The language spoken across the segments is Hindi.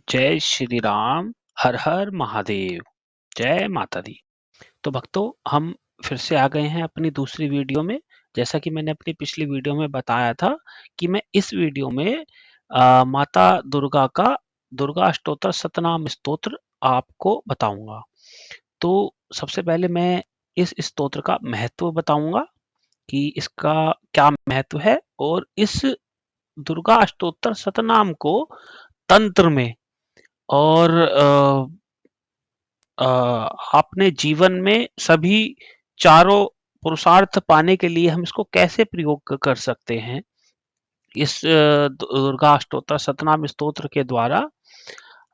जय श्री राम। हर हर महादेव। जय माता दी। तो भक्तों, हम फिर से आ गए हैं अपनी दूसरी वीडियो में। जैसा कि मैंने अपनी पिछली वीडियो में बताया था कि मैं इस वीडियो में माता दुर्गा का दुर्गा अष्टोत्तर सतनाम स्तोत्र आपको बताऊंगा। तो सबसे पहले मैं इस स्तोत्र का महत्व बताऊंगा कि इसका क्या महत्व है, और इस दुर्गा अष्टोत्तर सतनाम को तंत्र में और आपने जीवन में सभी चारों पुरुषार्थ पाने के लिए हम इसको कैसे प्रयोग कर सकते हैं। इस दुर्गा अष्टोत्तर सतनाम स्तोत्र के द्वारा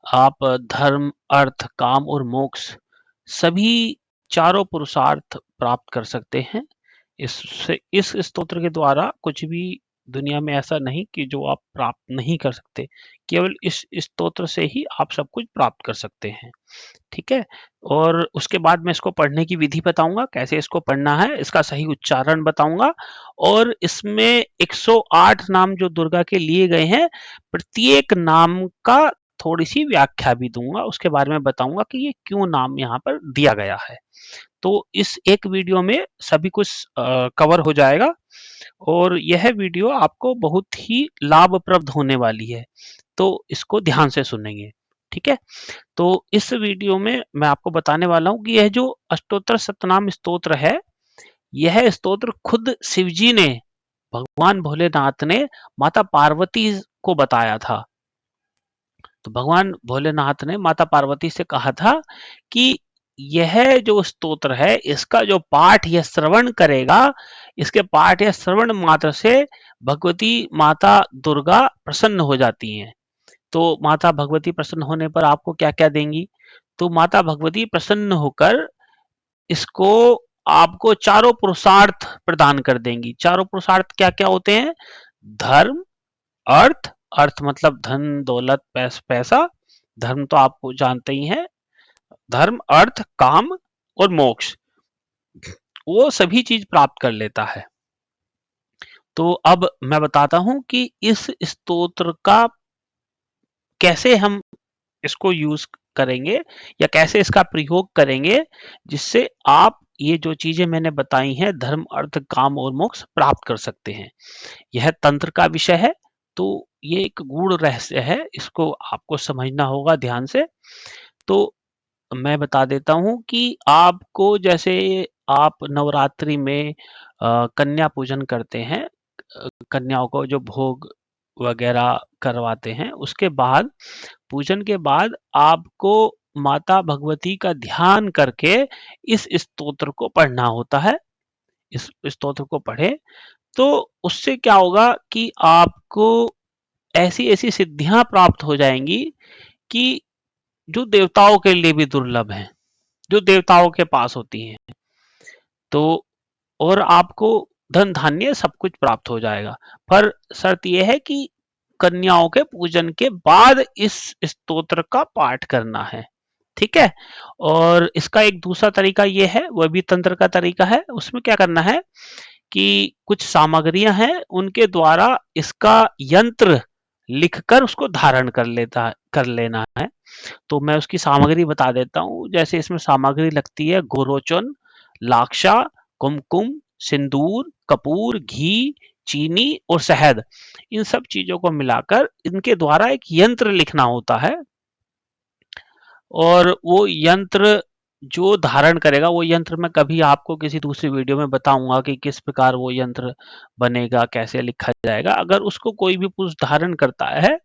आप धर्म, अर्थ, काम और मोक्ष सभी चारों पुरुषार्थ प्राप्त कर सकते हैं। इस स्तोत्र के द्वारा कुछ भी दुनिया में ऐसा नहीं कि जो आप प्राप्त नहीं कर सकते। केवल इस स्तोत्र से ही आप सब कुछ प्राप्त कर सकते हैं। ठीक है। और उसके बाद मैं इसको पढ़ने की विधि बताऊंगा, कैसे इसको पढ़ना है, इसका सही उच्चारण बताऊंगा। और इसमें 108 नाम जो दुर्गा के लिए गए हैं, प्रत्येक नाम का थोड़ी सी व्याख्या भी दूंगा। उसके बारे में बताऊंगा कि ये क्यों नाम यहाँ पर दिया गया है। तो इस एक वीडियो में सभी कुछ कवर हो जाएगा, और यह वीडियो आपको बहुत ही लाभप्रद होने वाली है। तो इसको ध्यान से सुनेंगे। ठीक है। तो इस वीडियो में मैं आपको बताने वाला हूं कि यह जो अष्टोत्तर सतनाम स्तोत्र है, यह स्तोत्र खुद शिवजी ने, भगवान भोलेनाथ ने माता पार्वती को बताया था। तो भगवान भोलेनाथ ने माता पार्वती से कहा था कि यह जो स्तोत्र है, इसका जो पाठ या श्रवण करेगा, इसके पाठ या श्रवण मात्र से भगवती माता दुर्गा प्रसन्न हो जाती हैं। तो माता भगवती प्रसन्न होने पर आपको क्या क्या देंगी? तो माता भगवती प्रसन्न होकर इसको आपको चारों पुरुषार्थ प्रदान कर देंगी। चारों पुरुषार्थ क्या क्या होते हैं? धर्म, अर्थ, अर्थ मतलब धन दौलत पैसा, धर्म तो आप जानते ही हैं। धर्म, अर्थ, काम और मोक्ष, वो सभी चीज प्राप्त कर लेता है। तो अब मैं बताता हूं कि इस स्तोत्र का कैसे हम इसको यूज करेंगे, या कैसे इसका प्रयोग करेंगे, जिससे आप ये जो चीजें मैंने बताई हैं, धर्म, अर्थ, काम और मोक्ष प्राप्त कर सकते हैं। यह तंत्र का विषय है, तो ये एक गूढ़ रहस्य है, इसको आपको समझना होगा ध्यान से। तो मैं बता देता हूं कि आपको, जैसे आप नवरात्रि में कन्या पूजन करते हैं, कन्याओं को जो भोग वगैरह करवाते हैं, उसके बाद, पूजन के बाद आपको माता भगवती का ध्यान करके इस स्तोत्र को पढ़ना होता है। इस स्तोत्र को पढ़े तो उससे क्या होगा कि आपको ऐसी ऐसी सिद्धियां प्राप्त हो जाएंगी कि जो देवताओं के लिए भी दुर्लभ हैं, जो देवताओं के पास होती हैं। तो और आपको धन धान्य सब कुछ प्राप्त हो जाएगा। पर शर्त यह है कि कन्याओं के पूजन के बाद इस स्तोत्र का पाठ करना है। ठीक है। और इसका एक दूसरा तरीका ये है, वह भी तंत्र का तरीका है। उसमें क्या करना है कि कुछ सामग्रियां हैं, उनके द्वारा इसका यंत्र लिखकर उसको धारण कर लेना है। तो मैं उसकी सामग्री बता देता हूँ। जैसे इसमें सामग्री लगती है गोरोचन, लाक्षा, कुमकुम, सिंदूर, कपूर, घी, चीनी और शहद। इन सब चीजों को मिलाकर इनके द्वारा एक यंत्र लिखना होता है, और वो यंत्र जो धारण करेगा, वो यंत्र मैं कभी आपको किसी दूसरी वीडियो में बताऊंगा कि किस प्रकार वो यंत्र बनेगा, कैसे लिखा जाएगा। अगर उसको कोई भी पुरुष धारण करता है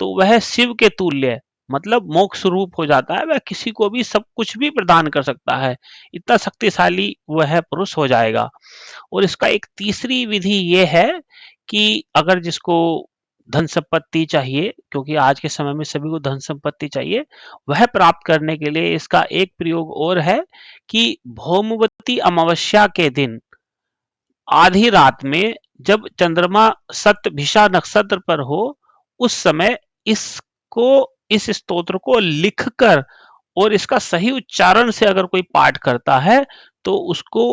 तो वह शिव के तुल्य, मतलब मोक्ष रूप हो जाता है। वह किसी को भी सब कुछ भी प्रदान कर सकता है, इतना शक्तिशाली वह पुरुष हो जाएगा। और इसका एक तीसरी विधि ये है कि अगर जिसको धन संपत्ति चाहिए, क्योंकि आज के समय में सभी को धन संपत्ति चाहिए, वह प्राप्त करने के लिए इसका एक प्रयोग और है कि भौमवती अमावस्या के दिन आधी रात में, जब चंद्रमा शतभिषा नक्षत्र पर हो, उस समय इसको, इस स्तोत्र को लिखकर और इसका सही उच्चारण से अगर कोई पाठ करता है तो उसको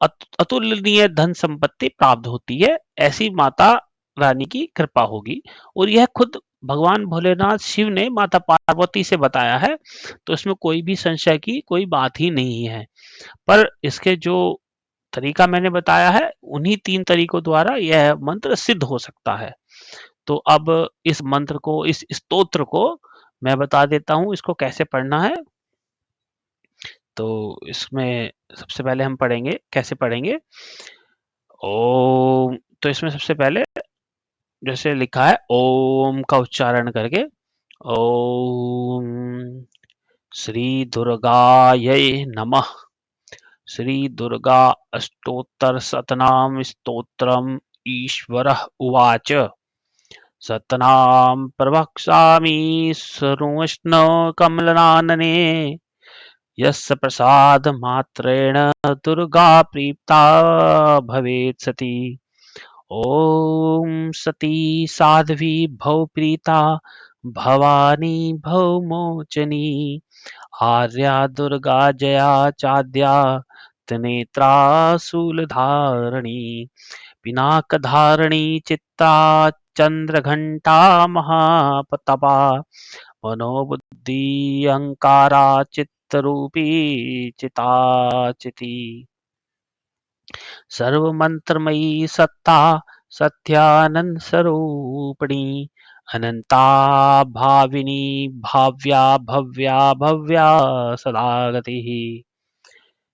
अतुलनीय धन संपत्ति प्राप्त होती है। ऐसी माता रानी की कृपा होगी। और यह खुद भगवान भोलेनाथ शिव ने माता पार्वती से बताया है, तो इसमें कोई भी संशय की कोई बात ही नहीं है। पर इसके जो तरीका मैंने बताया है, उन्हीं 3 तरीकों द्वारा यह मंत्र सिद्ध हो सकता है। तो अब इस मंत्र को, इस स्तोत्र को मैं बता देता हूँ इसको कैसे पढ़ना है। तो इसमें सबसे पहले हम पढ़ेंगे, कैसे पढ़ेंगे? ओम, तो इसमें सबसे पहले जैसे लिखा है ओम का उच्चारण करके, ओम श्री दुर्गायै नमः। श्री दुर्गा अष्टोत्तर शतनाम स्तोत्रम् ईश्वरः उवाच। शतनाम प्रवक्ष्यामि शृण्वष्ण कमलनानने। यस्य प्रसाद मात्रेण दुर्गा प्रीता भवेत् सती। ओम सती साध्वी भव प्रीता भवानी भव मोचनी। आर्या दुर्गा जया चाद्या त्रिनेत्रा शूलधारिणी। पिनाकधारिणी चित्ता चंद्रघंटा महाप्रतापा। मनोबुद्धि अहंकारा चित्तरूपी चिताचिती। सर्वमंत्रमयी सत्ता सत्यानंद स्वरूपिणी। अनंता भाविनी भाव्या भव्या भव्या सदा गतिः।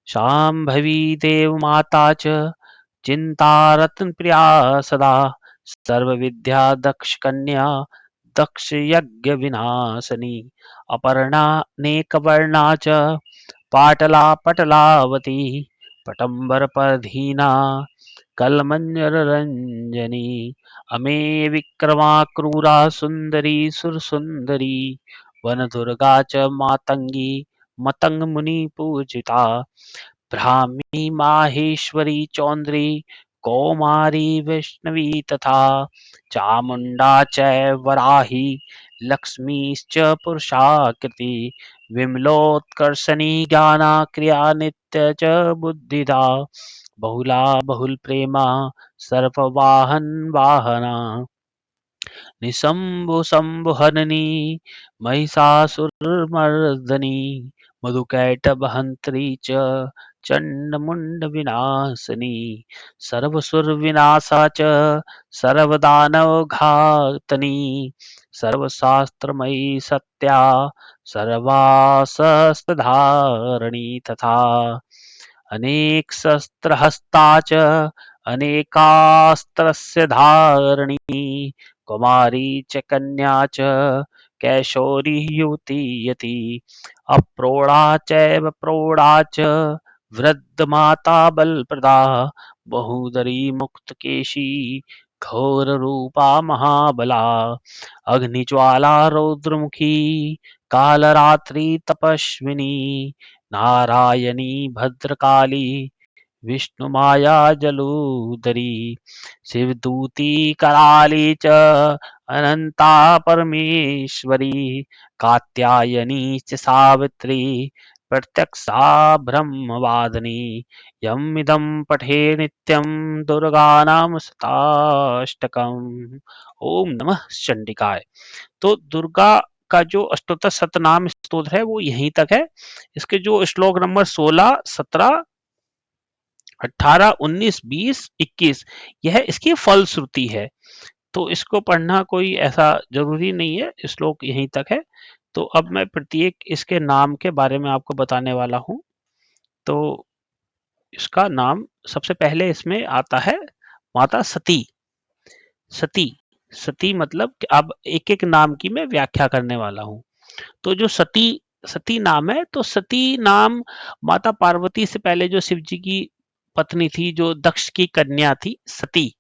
शांभवी देव माता च चिंता रत्न प्रिया सदा। सर्वविद्या दक्ष कन्या दक्ष यज्ञ विनाशनी। अपर्णा नेकवर्णा च पाटला पटलावती। पटंबर परधीना कलमंजररंजनी। अमे विक्रमा क्रूरा सुंदरी सुरसुंदरी। वन दुर्गा च मातंगी मतंग मुनि पूजिता। ब्राह्मी माहेश्वरी चौंद्री कौमारी वैष्णवी तथा। चामुंडा च वराही लक्ष्मीश्च पुरुषाकृति। विमलोत्कर्षणी ज्ञाना क्रिया नित्य च बुद्धिदा। बहुला बहुल प्रेमा सर्ववाहन वाहना। निशंभु शंभुहननी महिषासुरमर्दनी। मधुकैटभहंत्री च चंडमुंड विनाशिनी। सर्वसुर विनाशा च सर्वदानव घातनी। सर्वशास्त्रमयी सत्या सर्वास्त्रधारिणी तथा। अनेक शस्त्रहस्ता च अनेकास्त्रस्य धारिणी। कुमारी च कन्या च कैशोरी युवती यति। अप्रौढ़ा चैव प्रौढ़ा च वृद्धमाता बलप्रदा। बहुदरी मुक्तकेशी घोर रूपा महाबला। अग्निज्वाला रौद्रमुखी कालरात्रि तपस्विनी। नारायणी भद्रकाली विष्णु माया जलूदरी। शिवदूती कराली च अनंता परमेश्वरी। कात्यायनी च सावित्री प्रत्यक्षा ब्रह्मवादिनी। यमिदं पठे नित्यं दुर्गानाम शताष्टकम्। ओम नमः चंडिकाय। तो दुर्गा का जो अष्टोत्तर शतनाम स्तोत्र है वो यहीं तक है। इसके जो श्लोक नंबर 16, 17, 18, 19, 20, 21 यह इसकी फलश्रुति है। तो इसको पढ़ना कोई ऐसा जरूरी नहीं है, श्लोक यहीं तक है। तो अब मैं प्रत्येक इसके नाम के बारे में आपको बताने वाला हूं। तो इसका नाम सबसे पहले इसमें आता है माता सती। सती, सती मतलब कि अब एक एक नाम की मैं व्याख्या करने वाला हूं। तो जो सती, सती नाम है, तो सती नाम माता पार्वती से पहले जो शिव जी की पत्नी थी, जो दक्ष की कन्या थी सती,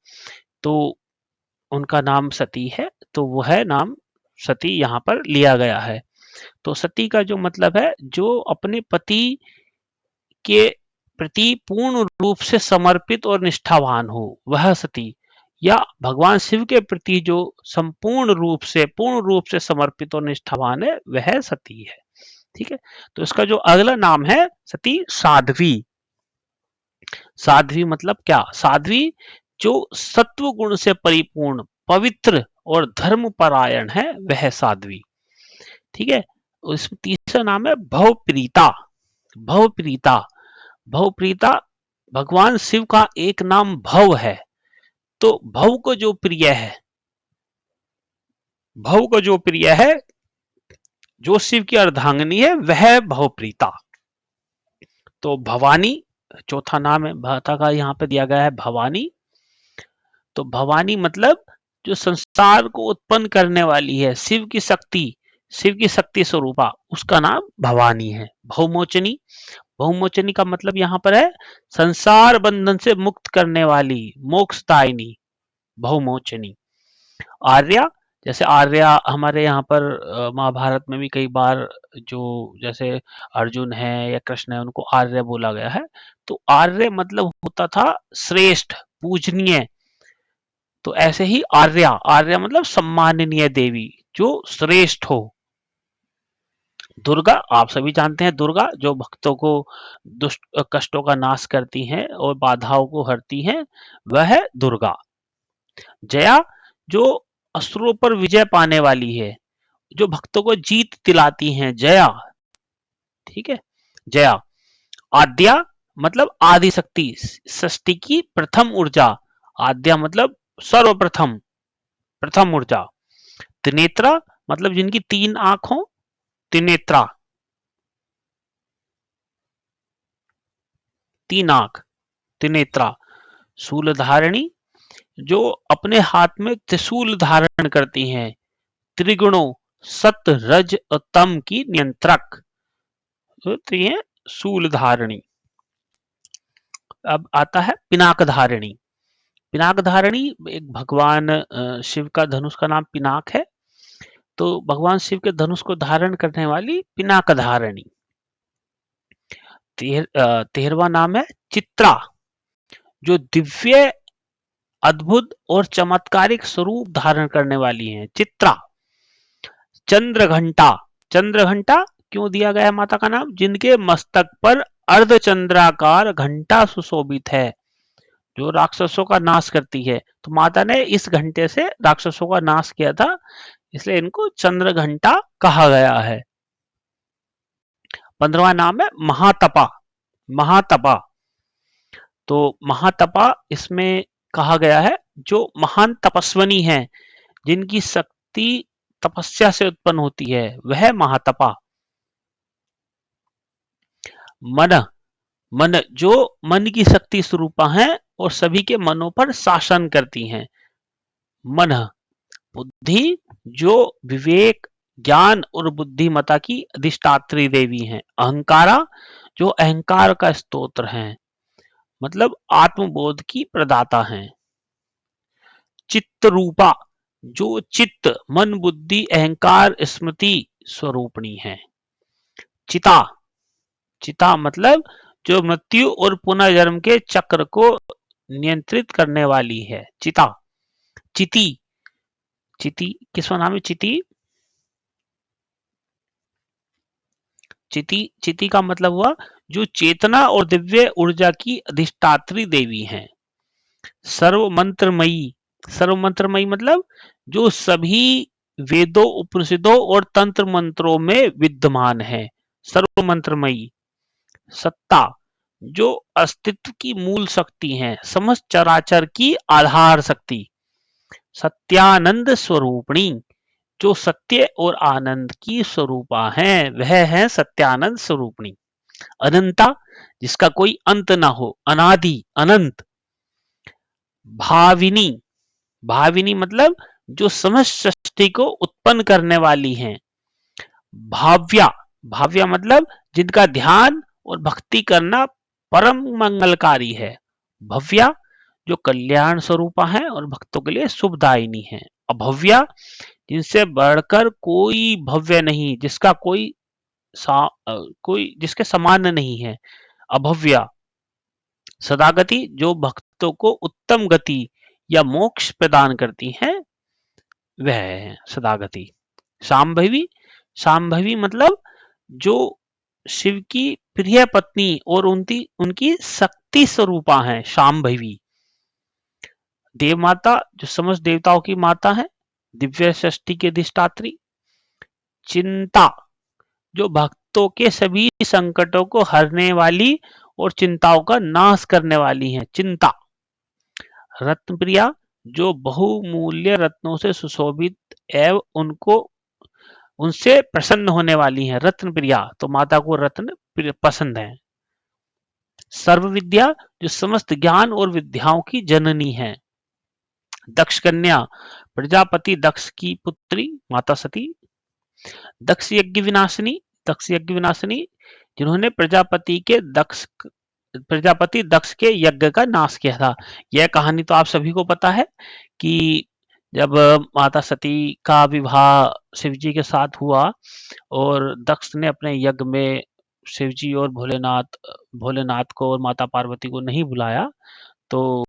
तो उनका नाम सती है। तो वह नाम सती यहाँ पर लिया गया है। तो सती का जो मतलब है, जो अपने पति के प्रति पूर्ण रूप से समर्पित और निष्ठावान हो, वह सती। या भगवान शिव के प्रति जो संपूर्ण रूप से, पूर्ण रूप से समर्पित और निष्ठावान है, वह सती है। ठीक है। तो इसका जो अगला नाम है सती साध्वी। साध्वी मतलब क्या? साध्वी जो सत्व गुण से परिपूर्ण, पवित्र और धर्मपरायण है वह साध्वी। ठीक है। इसमें तीसरा नाम है भवप्रीता। भवप्रीता, भवप्रीता भगवान शिव का एक नाम भव है। तो भव को जो प्रिय है, भव को जो प्रिय है, जो शिव की अर्धांगिनी है, वह भवप्रीता। तो भवानी चौथा नाम है माता का, यहां पे दिया गया है भवानी। तो भवानी मतलब जो संसार को उत्पन्न करने वाली है, शिव की शक्ति, शिव की शक्ति स्वरूपा, उसका नाम भवानी है। भवमोचनी, भवमोचनी का मतलब यहां पर है संसार बंधन से मुक्त करने वाली, मोक्षदायिनी, भवमोचनी। आर्या, जैसे आर्या हमारे यहाँ पर महाभारत में भी कई बार जो जैसे अर्जुन है या कृष्ण है उनको आर्य बोला गया है। तो आर्य मतलब होता था श्रेष्ठ, पूजनीय। तो ऐसे ही आर्या, आर्या मतलब सम्माननीय देवी, जो श्रेष्ठ हो। दुर्गा, आप सभी जानते हैं दुर्गा, जो भक्तों को दुष्ट कष्टों का नाश करती हैं और बाधाओं को हरती हैं, वह है दुर्गा। जया, जो असुरों पर विजय पाने वाली है, जो भक्तों को जीत दिलाती हैं, जया। ठीक है, जया। आद्या मतलब आदि शक्ति, सृष्टि की प्रथम ऊर्जा। आद्या मतलब सर्वप्रथम, प्रथम ऊर्जा। त्रिनेत्रा मतलब जिनकी 3 आंख हो, त्रिनेत्रा, 3 आंख, त्रिनेत्रा। शूलधारिणी, जो अपने हाथ में त्रिशूल धारण करती हैं। त्रिगुणों, सत रज और तम की नियंत्रक, तो ये शूलधारिणी। अब आता है पिनाक धारिणी। पिनाक धारिणी एक भगवान शिव का धनुष का नाम पिनाक है। तो भगवान शिव के धनुष को धारण करने वाली पिनाक धारिणी। 13वां नाम है चित्रा, जो दिव्य, अद्भुत और चमत्कारिक स्वरूप धारण करने वाली हैं, चित्रा। चंद्रघंटा, चंद्रघंटा क्यों दिया गया है माता का नाम? जिनके मस्तक पर अर्धचंद्राकार घंटा सुशोभित है, जो राक्षसों का नाश करती है। तो माता ने इस घंटे से राक्षसों का नाश किया था, इसलिए इनको चंद्र घंटा कहा गया है। 15वां नाम है महातपा। महातपा, तो महातपा इसमें कहा गया है जो महान तपस्विनी है, जिनकी शक्ति तपस्या से उत्पन्न होती है, वह महातपा। मन, मन जो मन की शक्ति स्वरूपा है और सभी के मनों पर शासन करती हैं, मन। बुद्धि, जो विवेक, ज्ञान और बुद्धिमता की अधिष्ठात्री देवी हैं। अहंकारा, जो अहंकार का स्तोत्र है, मतलब आत्मबोध की प्रदाता हैं। चित्त रूपा, जो चित्त, मन, बुद्धि, अहंकार, स्मृति स्वरूपणी है। चिता, चिता मतलब जो मृत्यु और पुनर्जन्म के चक्र को नियंत्रित करने वाली है, चिता। चिति, चिति किसका नाम है? चिति, चिति, चिति का मतलब हुआ जो चेतना और दिव्य ऊर्जा की अधिष्ठात्री देवी हैं। सर्व मंत्रमयी, सर्व मंत्रमयी मतलब जो सभी वेदों, उपनिषदों और तंत्र मंत्रों में विद्यमान है, सर्व मंत्रमयी। सत्ता, जो अस्तित्व की मूल शक्ति है, समस्त चराचर की आधार शक्ति। सत्यानंद स्वरूपणी, जो सत्य और आनंद की स्वरूपा है, वह है सत्यानंद स्वरूपणी। अनंता, जिसका कोई अंत ना हो, अनादि, अनंत। भाविनी, भाविनी मतलब जो समस्त सृष्टि को उत्पन्न करने वाली हैं। भाव्या, भाव्या मतलब जिनका ध्यान और भक्ति करना परम मंगलकारी है। भव्या, जो कल्याण स्वरूपा है और भक्तों के लिए शुभदायिनी है। अभव्या, जिनसे बढ़कर कोई भव्य नहीं, जिसका कोई कोई जिसके समान नहीं है, अभव्या। सदागति, जो भक्तों को उत्तम गति या मोक्ष प्रदान करती हैं, वह है सदागति। शांभवी, शांभवी मतलब जो शिव की प्रिय पत्नी और उनकी शक्ति स्वरूपा है, शांभवी। देव माता, जो समस्त देवताओं की माता है। दिव्य षष्ठी की अधिष्ठात्री। चिंता, जो भक्तों के सभी संकटों को हरने वाली और चिंताओं का नाश करने वाली है, चिंता। रत्न प्रिया, जो बहुमूल्य रत्नों से सुशोभित एवं उनसे प्रसन्न होने वाली हैं, रत्न प्रिया, तो माता को रत्न पसंद है। सर्व विद्या, जो समस्त ज्ञान और विद्याओं की जननी है। दक्ष कन्या, प्रजापति दक्ष की पुत्री माता सती। दक्ष यज्ञ विनाशिनी, दक्ष यज्ञ विनाशिनी, जिन्होंने प्रजापति दक्ष के यज्ञ का नाश किया था। यह कहानी तो आप सभी को पता है कि जब माता सती का विवाह शिव जी के साथ हुआ और दक्ष ने अपने यज्ञ में शिव जी और भोलेनाथ को और माता पार्वती को नहीं बुलाया, तो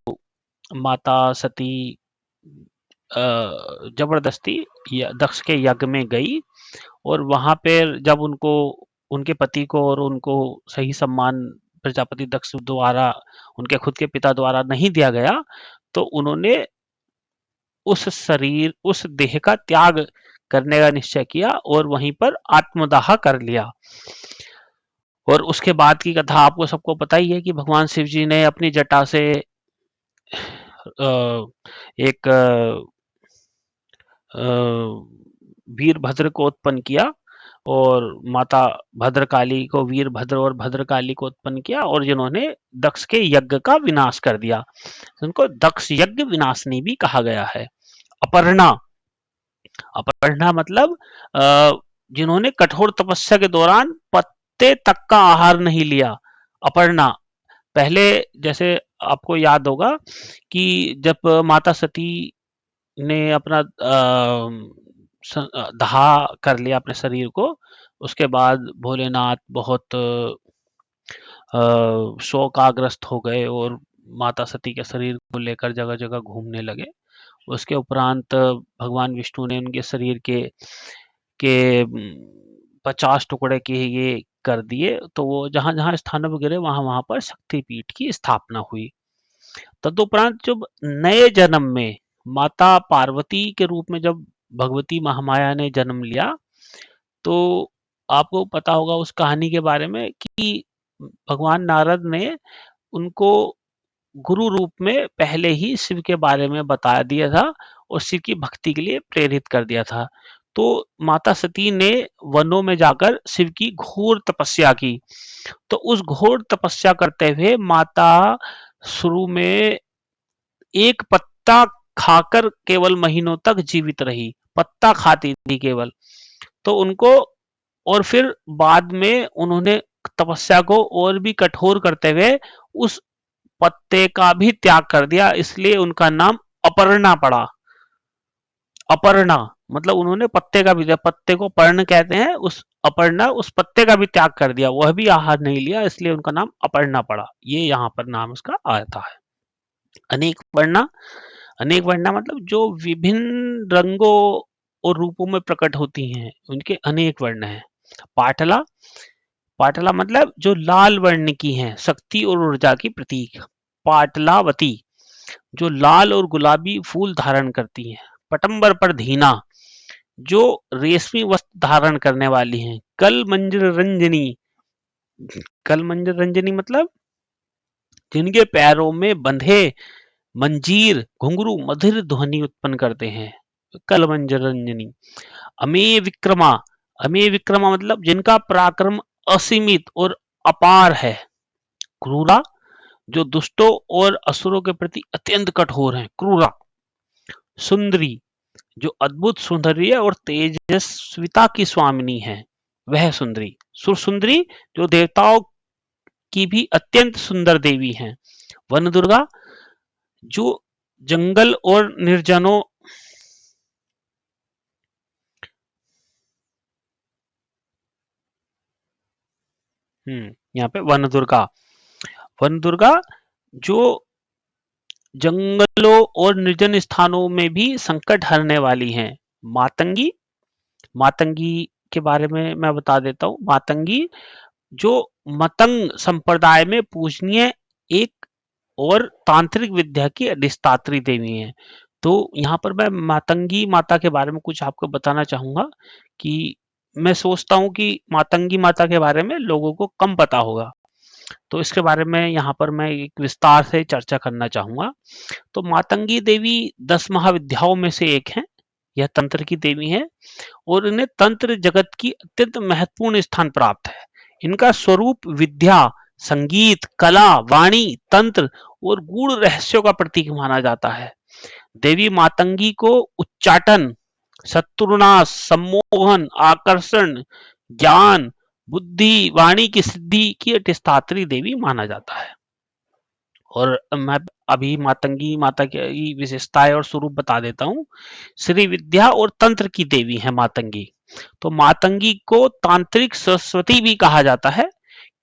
माता सती जबरदस्ती दक्ष के यज्ञ में गई और वहां पर जब उनके पति को और उनको सही सम्मान प्रजापति दक्ष द्वारा, उनके खुद के पिता द्वारा नहीं दिया गया, तो उन्होंने उस देह का त्याग करने का निश्चय किया और वहीं पर आत्मदाह कर लिया। और उसके बाद की कथा आपको सबको पता ही है कि भगवान शिव जी ने अपनी जटा से एक वीरभद्र को उत्पन्न किया और माता भद्रकाली को, वीरभद्र और भद्रकाली को उत्पन्न किया और जिन्होंने दक्ष के यज्ञ का विनाश कर दिया। उनको दक्ष यज्ञ विनाशिनी भी कहा गया है। अपर्णा, अपर्णा मतलब जिन्होंने कठोर तपस्या के दौरान पत्ते तक का आहार नहीं लिया। अपर्णा, पहले जैसे आपको याद होगा कि जब माता सती ने अपना दहा कर लिया अपने शरीर को, उसके बाद भोलेनाथ बहुत शोकाग्रस्त हो गए और माता सती के शरीर को लेकर जगह जगह घूमने लगे। उसके उपरांत भगवान विष्णु ने उनके शरीर के 50 टुकड़े किए ये कर दिए, तो वो जहां जहां स्थानों पर गिरे वहां वहां पर शक्तिपीठ की स्थापना हुई। तदुपरांत जब नए जन्म में माता पार्वती के रूप में जब भगवती महामाया ने जन्म लिया, तो आपको पता होगा उस कहानी के बारे में कि भगवान नारद ने उनको गुरु रूप में पहले ही शिव के बारे में बता दिया था और शिव की भक्ति के लिए प्रेरित कर दिया था। तो माता सती ने वनों में जाकर शिव की घोर तपस्या की। तो उस घोर तपस्या करते हुए माता शुरू में एक पत्ता खाकर केवल महीनों तक जीवित रही, पत्ता खाती थी केवल। तो उनको, और फिर बाद में उन्होंने तपस्या को और भी कठोर करते हुए उस पत्ते का भी त्याग कर दिया, इसलिए उनका नाम अपर्णा पड़ा। अपर्णा मतलब उन्होंने पत्ते का भी, पत्ते को पर्ण कहते हैं, उस अपर्णा उस पत्ते का भी त्याग कर दिया, वह भी आहार नहीं लिया, इसलिए उनका नाम अपर्णा पड़ा। ये यहाँ पर नाम उसका आता है। अनेक वर्णा, अनेक वर्णा मतलब जो विभिन्न रंगों और रूपों में प्रकट होती हैं, उनके अनेक वर्ण हैं। पाटला, पाटला मतलब जो लाल वर्ण की हैं, शक्ति और ऊर्जा की प्रतीक। पाटलावती, जो लाल और गुलाबी फूल धारण करती हैं। पटंबर पर धीना, जो रेशमी वस्त्र धारण करने वाली हैं। कल मंजर रंजनी, कल मंजर रंजनी मतलब जिनके पैरों में बंधे मंजीर घुंघरू मधुर ध्वनि उत्पन्न करते हैं, कल मंजर रंजनी। अमेय विक्रमा, अमेय विक्रमा मतलब जिनका पराक्रम असीमित और अपार है। क्रूरा, जो दुष्टों और असुरों के प्रति अत्यंत कठोर हैं, क्रूरा। सुंदरी, जो अद्भुत सौंदर्य और तेजस्विता की स्वामिनी है, वह सुंदरी। सुरसुंदरी, जो देवताओं की भी अत्यंत सुंदर देवी हैं। वन दुर्गा, जो जंगल और निर्जनों यहाँ पे वन दुर्गा, वन दुर्गा जो जंगलों और निर्जन स्थानों में भी संकट हरने वाली हैं। मातंगी, मातंगी के बारे में मैं बता देता हूँ। मातंगी जो मतंग संप्रदाय में पूजनीय एक और तांत्रिक विद्या की अधिष्ठात्री देवी हैं। तो यहाँ पर मैं मातंगी माता के बारे में कुछ आपको बताना चाहूँगा कि मैं सोचता हूँ कि मातंगी माता के बारे में लोगों को कम पता होगा। तो इसके बारे में यहाँ पर मैं एक विस्तार से चर्चा करना चाहूँगा। तो मातंगी देवी 10 महाविद्याओं में से एक हैं। यह तंत्र की देवी हैं और इन्हें तंत्र जगत की अत्यंत महत्वपूर्ण स्थान प्राप्त है। इनका स्वरूप विद्या, संगीत, कला, वाणी, तंत्र और गूढ़ रहस्यों का प्रतीक माना जाता है। देवी मातंगी को उच्चाटन, शत्रुनाश, सम्मोहन, आकर्षण, ज्ञान, बुद्धि, वाणी की सिद्धि की अधिष्ठात्री देवी माना जाता है। और मैं अभी मातंगी माता की विशेषताएं और स्वरूप बता देता हूँ। श्री विद्या और तंत्र की देवी है मातंगी। तो मातंगी को तांत्रिक सरस्वती भी कहा जाता है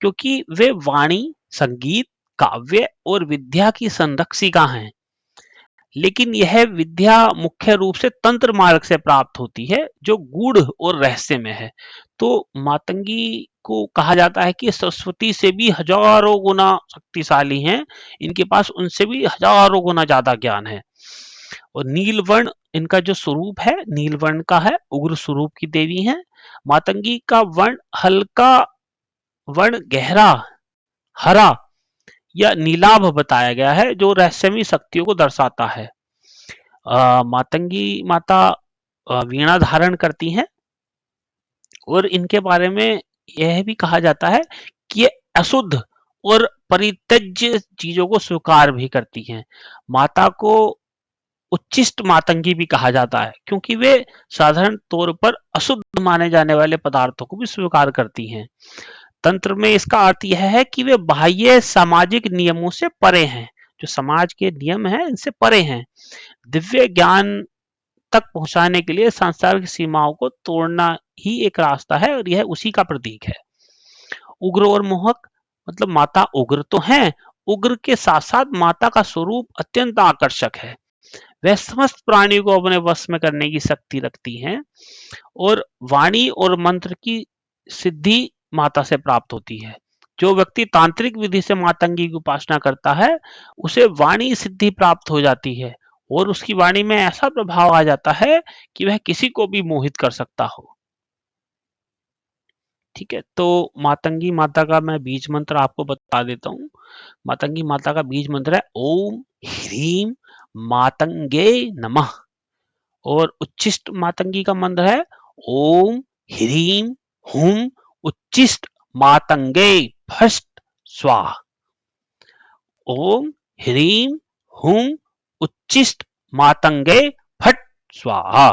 क्योंकि वे वाणी, संगीत, काव्य और विद्या की संरक्षिका हैं। लेकिन यह विद्या मुख्य रूप से तंत्र मार्ग से प्राप्त होती है जो गूढ़ और रहस्यमय है। तो मातंगी को कहा जाता है कि सरस्वती से भी हजारों गुना शक्तिशाली हैं। इनके पास उनसे भी हजारों गुना ज्यादा ज्ञान है। और नीलवर्ण इनका जो स्वरूप है नीलवर्ण का है, उग्र स्वरूप की देवी है। मातंगी का वर्ण हल्का वर्ण गहरा हरा या नीलाभ बताया गया है जो रहस्यमयी शक्तियों को दर्शाता है। मातंगी माता वीणा धारण करती हैं और इनके बारे में यह भी कहा जाता है कि ये अशुद्ध और परित्यज्य चीजों को स्वीकार भी करती हैं। माता को उच्चिष्ट मातंगी भी कहा जाता है क्योंकि वे साधारण तौर पर अशुद्ध माने जाने वाले पदार्थों को भी स्वीकार करती हैं। तंत्र में इसका अर्थ यह है कि वे बाह्य सामाजिक नियमों से परे हैं। जो समाज के नियम हैं इनसे परे हैं। दिव्य ज्ञान तक पहुंचाने के लिए संसार की सीमाओं को तोड़ना ही एक रास्ता है और यह उसी का प्रतीक है। उग्र और मोहक मतलब माता उग्र तो है, उग्र के साथ साथ माता का स्वरूप अत्यंत आकर्षक है। वह समस्त प्राणियों को अपने वश में करने की शक्ति रखती हैं और वाणी और मंत्र की सिद्धि माता से प्राप्त होती है। जो व्यक्ति तांत्रिक विधि से मातंगी की उपासना करता है उसे वाणी सिद्धि प्राप्त हो जाती है और उसकी वाणी में ऐसा प्रभाव आ जाता है कि वह किसी को भी मोहित कर सकता हो। ठीक है, तो मातंगी माता का मैं बीज मंत्र आपको बता देता हूँ। मातंगी माता का बीज मंत्र है ओम ह्रीम मातंगे नमः। और उच्चिष्ट मातंगी का मंत्र है ओम ह्रीम हुम उच्चिष्ट मातंगे फस्ट स्वाहा। ओम ह्रीम हुम उच्चिष्ट मातंगे फट स्वाहा,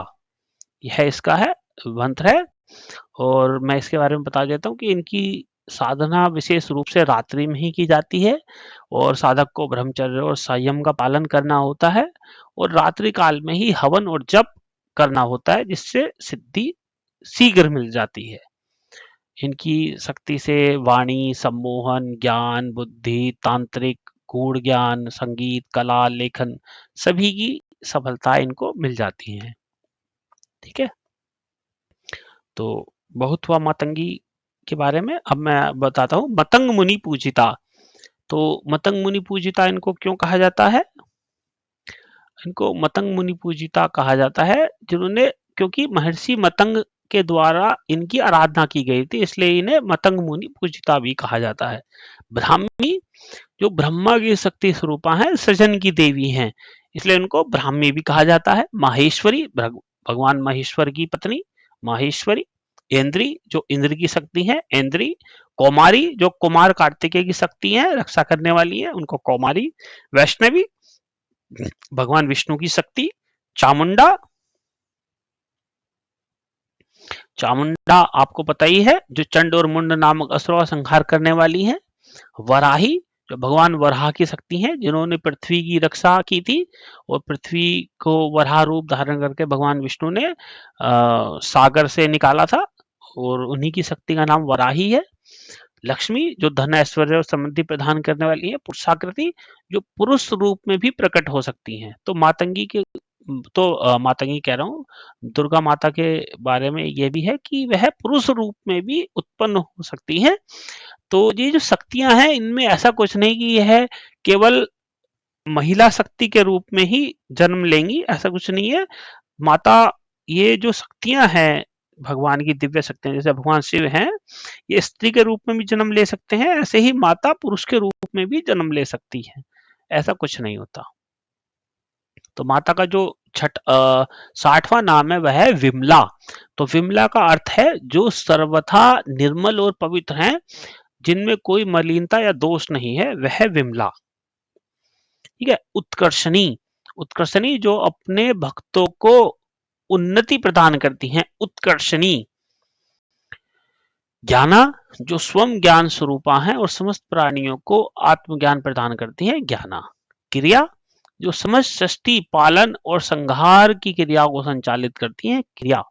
यह इसका है मंत्र है। और मैं इसके बारे में बता देता हूँ कि इनकी साधना विशेष रूप से रात्रि में ही की जाती है और साधक को ब्रह्मचर्य और संयम का पालन करना होता है और रात्रि काल में ही हवन और जप करना होता है जिससे सिद्धि शीघ्र मिल जाती है। इनकी शक्ति से वाणी, सम्मोहन, ज्ञान, बुद्धि, तांत्रिक, गूढ़ ज्ञान, संगीत, कला, लेखन सभी की सफलता इनको मिल जाती है। ठीक है, तो बहुत हुआ मातंगी के बारे में। अब मैं बताता हूँ मतंग मुनि पूजिता। तो मतंग मुनि पूजिता इनको क्यों कहा जाता है? इनको मतंग मुनि पूजिता कहा जाता है जिन्होंने क्योंकि महर्षि मतंग के द्वारा इनकी आराधना की गई थी इसलिए इन्हें मतंग मुनि पूजिता भी कहा जाता है। ब्राह्मी जो ब्रह्मा की शक्ति स्वरूपा है, सृजन की देवी हैं, इसलिए उनको ब्राह्मी भी कहा जाता है। माहेश्वरी भगवान महेश्वर की पत्नी माहेश्वरी। इंद्री जो इंद्र की शक्ति है इंद्री। कौमारी जो कुमार कार्तिकेय की शक्ति है, रक्षा करने वाली है, उनको कौमारी। वैष्णवी भगवान विष्णु की शक्ति। चामुंडा चामुंडा आपको पता ही है जो चंड और मुंड नामक असुरों का संहार करने वाली है। वराही जो भगवान वराह की शक्ति हैं जिन्होंने पृथ्वी की रक्षा की थी और पृथ्वी को वराह रूप धारण करके भगवान विष्णु ने सागर से निकाला था और उन्हीं की शक्ति का नाम वराही है। लक्ष्मी जो धन ऐश्वर्य और समृद्धि प्रदान करने वाली है। पुरुषाकृति जो पुरुष रूप में भी प्रकट हो सकती हैं। तो मातंगी के मातंगी कह रहा हूँ, दुर्गा माता के बारे में ये भी है कि वह पुरुष रूप में भी उत्पन्न हो सकती हैं। तो ये जो शक्तियां हैं इनमें ऐसा कुछ नहीं कि यह केवल महिला शक्ति के रूप में ही जन्म लेंगी, ऐसा कुछ नहीं है। माता, ये जो शक्तियां हैं भगवान की दिव्य शक्तियां, जैसे भगवान शिव हैं, ये स्त्री के रूप में भी जन्म ले सकते हैं, ऐसे ही माता पुरुष के रूप में भी जन्म ले सकती है, ऐसा कुछ नहीं होता। तो माता का जो 60वां नाम है वह है विमला। तो विमला का अर्थ है जो सर्वथा निर्मल और पवित्र हैं, जिनमें कोई मलिनता या दोष नहीं है, वह विमला। ठीक है। उत्कर्षणी, उत्कर्षणी जो अपने भक्तों को उन्नति प्रदान करती हैं, उत्कर्षणी। ज्ञाना, जो स्वयं ज्ञान स्वरूपा है और समस्त प्राणियों को आत्मज्ञान प्रदान करती है, ज्ञाना। क्रिया, जो समस्त सृष्टि पालन और संहार की क्रिया को संचालित करती है, क्रिया।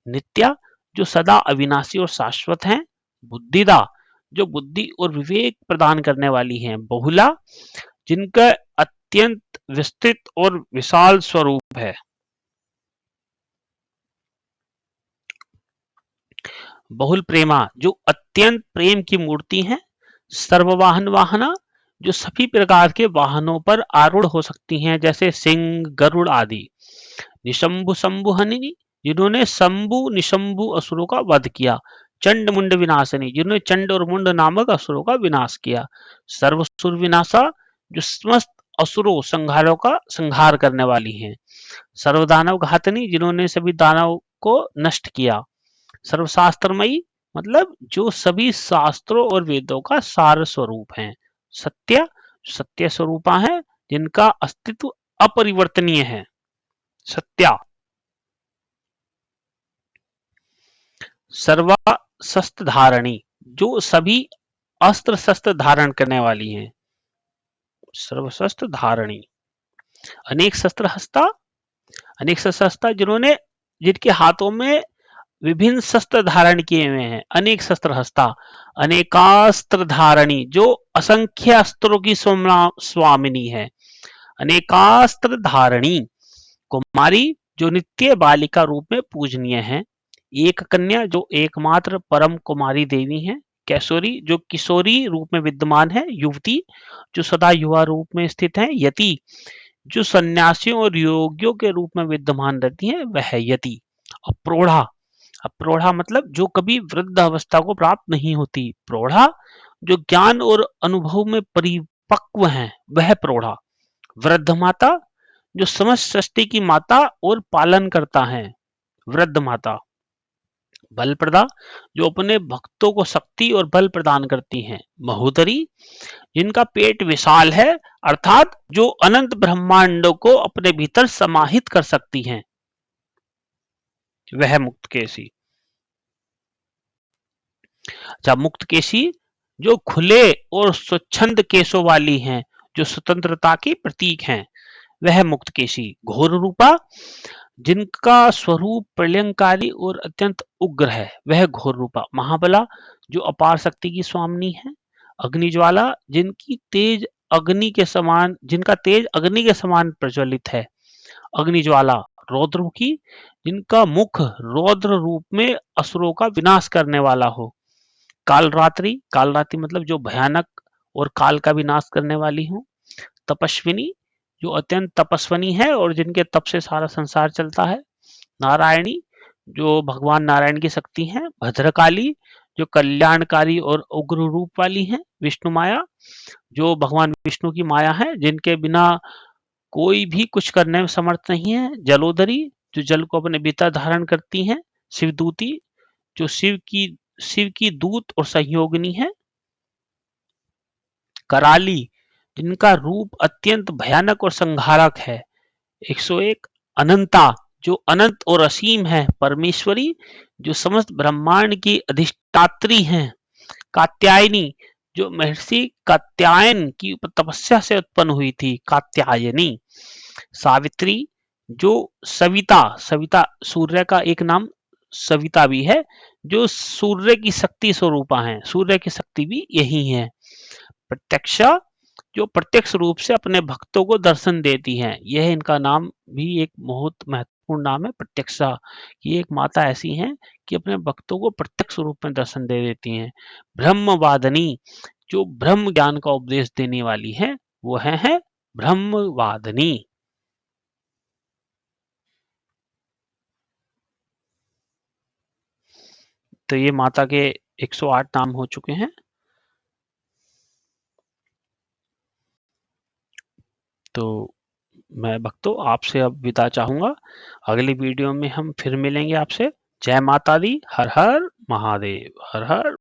नित्या, जो सदा अविनाशी और शाश्वत हैं। बुद्धिदा, जो बुद्धि और विवेक प्रदान करने वाली हैं। बहुला, जिनका अत्यंत विस्तृत और विशाल स्वरूप है। बहुल प्रेमा, जो अत्यंत प्रेम की मूर्ति है। सर्ववाहन वाहना, जो सभी प्रकार के वाहनों पर आरूढ़ हो सकती हैं, जैसे सिंह, गरुड़ आदि। निशंभु संभुहनिनी, जिन्होंने शंभु निशंभु असुरों का वध किया। चंड मुंड विनाशिनी, जिन्होंने चंड और मुंड नामक असुरों का विनाश किया। सर्वसुर विनाशा, जो समस्त असुरों संहारों का संहार करने वाली हैं। सर्वदानव घातनी, जिन्होंने सभी दानव को नष्ट किया। सर्वशास्त्रमयी, मतलब जो सभी शास्त्रों और वेदों का सार स्वरूप है। सत्य, सत्य स्वरूपा है, जिनका अस्तित्व अपरिवर्तनीय है। सत्या। सर्वास्त्र धारणी, जो सभी अस्त्र शस्त्र धारण करने वाली हैं। सर्वशस्त्र धारणी। अनेक शस्त्र हस्ता, अनेक शस्त्र हस्ता, जिनके हाथों में विभिन्न शस्त्र धारण किए हुए हैं। अनेक शस्त्र हस्ता। अनेकास्त्र धारणी, जो असंख्य अस्त्रों की स्वामिनी है। अनेकास्त्र धारणी। कुमारी, जो नित्य बालिका रूप में पूजनीय है। एक कन्या, जो एकमात्र परम कुमारी देवी है। कैशोरी, जो किशोरी रूप में विद्यमान है। युवती, जो सदा युवा रूप में स्थित है। यति, जो सन्यासियों और योगियों के रूप में विद्यमान रहती है, वह है यति। अप्रोढ़ा, प्रौढ़ा मतलब जो कभी वृद्ध अवस्था को प्राप्त नहीं होती। प्रौढ़ा, जो ज्ञान और अनुभव में परिपक्व हैं, वह प्रौढ़ा। वृद्ध माता, जो समस्त सृष्टि की माता और पालन करता है, वृद्ध माता। बलप्रदा, जो अपने भक्तों को शक्ति और बल प्रदान करती हैं। महोदरी, जिनका पेट विशाल है, अर्थात जो अनंत ब्रह्मांडों को अपने भीतर समाहित कर सकती हैं, वह मुक्तकेशी। अच्छा, मुक्तकेशी, जो खुले और स्वच्छंद केशों वाली हैं, जो स्वतंत्रता की प्रतीक हैं, वह मुक्तकेशी। घोर रूपा, जिनका स्वरूप प्रलयंकारी और अत्यंत उग्र है, वह घोर रूपा। महाबला, जो अपार शक्ति की स्वामिनी है। अग्निज्वाला, जिनका तेज अग्नि के समान प्रज्वलित है, अग्निज्वाला। रौद्रमुखी, जिनका मुख रौद्र रूप में असुरों का विनाश करने वाला हो। कालरात्रि, कालरात्रि मतलब जो भयानक और काल का विनाश करने वाली हो। तपस्विनी, जो अत्यंत तपस्विनी है और जिनके तप से सारा संसार चलता है। नारायणी, जो भगवान नारायण की शक्ति है। भद्रकाली, जो कल्याणकारी और उग्र रूप वाली है। विष्णु माया, जो भगवान विष्णु की माया है, जिनके बिना कोई भी कुछ करने में समर्थ नहीं है। जलोदरी, जो जल को अपने भीतर धारण करती हैं। शिवदूती, जो शिव की दूत और सहयोगिनी है। कराली, जिनका रूप अत्यंत भयानक और संहारक है। 101। अनंता, जो अनंत और असीम है। परमेश्वरी, जो समस्त ब्रह्मांड की अधिष्ठात्री हैं। कात्यायनी, जो महर्षि कात्यायन की तपस्या से उत्पन्न हुई थी, कात्यायनी। सावित्री, जो सविता, सविता सूर्य का एक नाम सविता भी है, जो सूर्य की शक्ति स्वरूपा है, सूर्य की शक्ति भी यही है। प्रत्यक्षा, जो प्रत्यक्ष रूप से अपने भक्तों को दर्शन देती हैं, यह इनका नाम भी एक बहुत महत्वपूर्ण नाम है, प्रत्यक्षा। ये एक माता ऐसी हैं कि अपने भक्तों को प्रत्यक्ष रूप में दर्शन दे देती हैं। ब्रह्मवादिनी, जो ब्रह्म ज्ञान का उपदेश देने वाली है, वो है ब्रह्मवादिनी। तो ये माता के 108 नाम हो चुके हैं। तो मैं भक्तों आपसे अब विदा चाहूँगा। अगली वीडियो में हम फिर मिलेंगे आपसे। जय माता दी। हर हर महादेव। हर हर